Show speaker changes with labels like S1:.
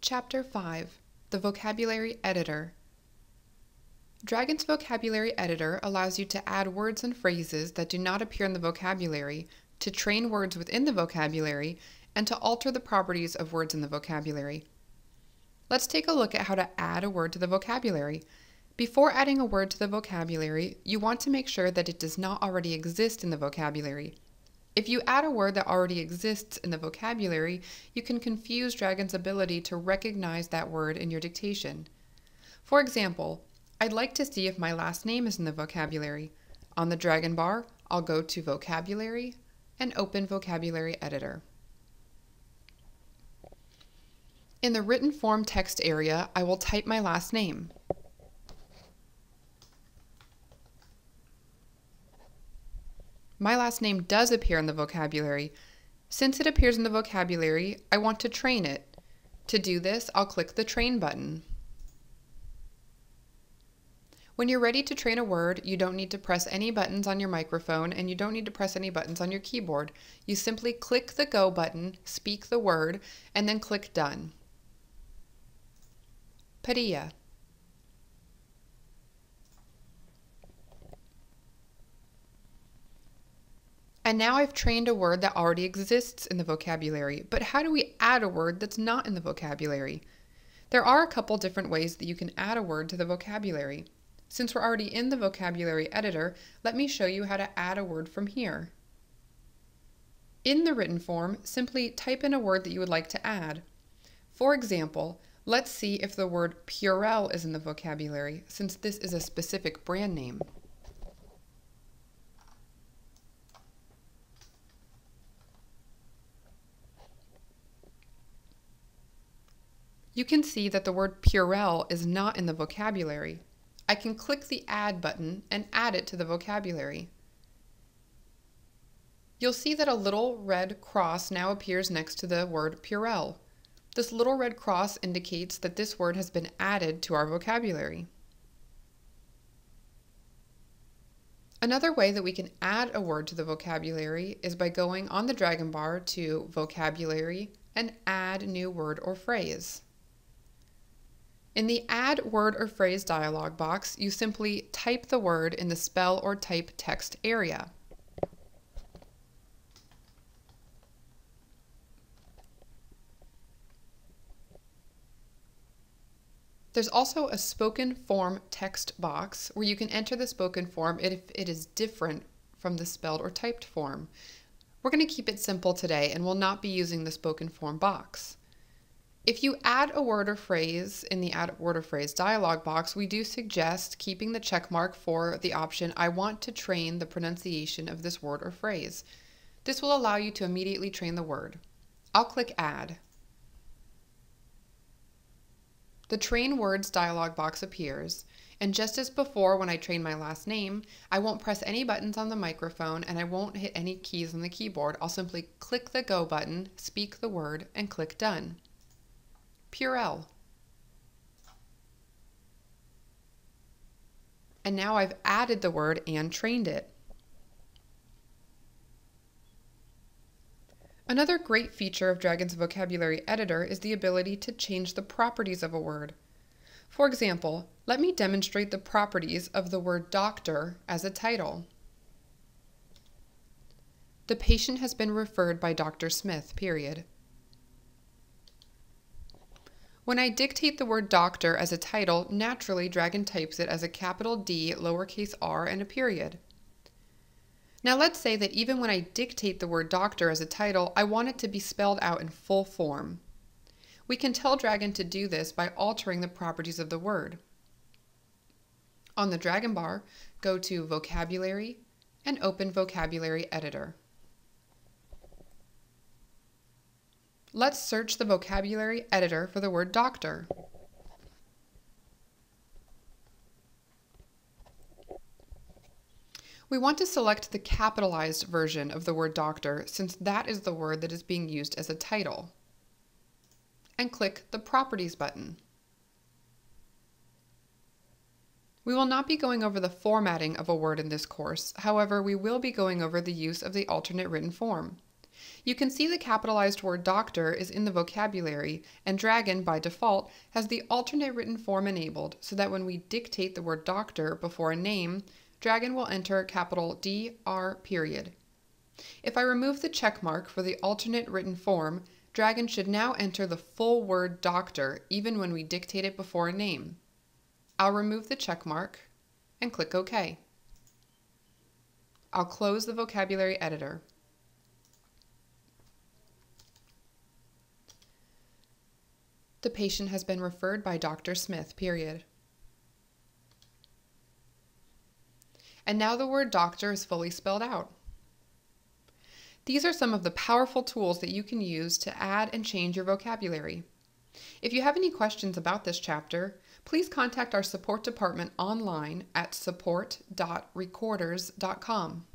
S1: Chapter 5, The Vocabulary Editor. Dragon's Vocabulary Editor allows you to add words and phrases that do not appear in the vocabulary, to train words within the vocabulary, and to alter the properties of words in the vocabulary. Let's take a look at how to add a word to the vocabulary. Before adding a word to the vocabulary, you want to make sure that it does not already exist in the vocabulary. If you add a word that already exists in the vocabulary, you can confuse Dragon's ability to recognize that word in your dictation. For example, I'd like to see if my last name is in the vocabulary. On the Dragon bar, I'll go to Vocabulary and open Vocabulary Editor. In the written form text area, I will type my last name. My last name does appear in the vocabulary. Since it appears in the vocabulary, I want to train it. To do this, I'll click the Train button. When you're ready to train a word, you don't need to press any buttons on your microphone and you don't need to press any buttons on your keyboard. You simply click the Go button, speak the word, and then click Done. Padilla. And now I've trained a word that already exists in the vocabulary, but how do we add a word that's not in the vocabulary? There are a couple different ways that you can add a word to the vocabulary. Since we're already in the vocabulary editor, let me show you how to add a word from here. In the written form, simply type in a word that you would like to add. For example, let's see if the word Purell is in the vocabulary, since this is a specific brand name. You can see that the word Purell is not in the vocabulary. I can click the Add button and add it to the vocabulary. You'll see that a little red cross now appears next to the word Purell. This little red cross indicates that this word has been added to our vocabulary. Another way that we can add a word to the vocabulary is by going on the Dragon bar to Vocabulary and Add New Word or Phrase. In the Add Word or Phrase dialog box, you simply type the word in the Spell or Type text area. There's also a spoken form text box where you can enter the spoken form if it is different from the spelled or typed form. We're going to keep it simple today and will not be using the spoken form box. If you add a word or phrase in the Add Word or Phrase dialog box, we do suggest keeping the check mark for the option I want to train the pronunciation of this word or phrase. This will allow you to immediately train the word. I'll click Add. The Train Words dialog box appears, and just as before when I train my last name, I won't press any buttons on the microphone and I won't hit any keys on the keyboard. I'll simply click the Go button, speak the word, and click Done. Purell. And now I've added the word and trained it. Another great feature of Dragon's Vocabulary Editor is the ability to change the properties of a word. For example, let me demonstrate the properties of the word doctor as a title. The patient has been referred by Dr. Smith, period. When I dictate the word doctor as a title, naturally Dragon types it as a capital D, lowercase r, and a period. Now let's say that even when I dictate the word doctor as a title, I want it to be spelled out in full form. We can tell Dragon to do this by altering the properties of the word. On the Dragon bar, go to Vocabulary and open Vocabulary Editor. Let's search the Vocabulary Editor for the word doctor. We want to select the capitalized version of the word doctor since that is the word that is being used as a title. And click the Properties button. We will not be going over the formatting of a word in this course, however, we will be going over the use of the alternate written form. You can see the capitalized word doctor is in the vocabulary, and Dragon, by default, has the alternate written form enabled so that when we dictate the word doctor before a name, Dragon will enter capital DR period. If I remove the check mark for the alternate written form, Dragon should now enter the full word doctor even when we dictate it before a name. I'll remove the check mark and click OK. I'll close the vocabulary editor. The patient has been referred by Dr. Smith, period. And now the word doctor is fully spelled out. These are some of the powerful tools that you can use to add and change your vocabulary. If you have any questions about this chapter, please contact our support department online at support.recorders.com.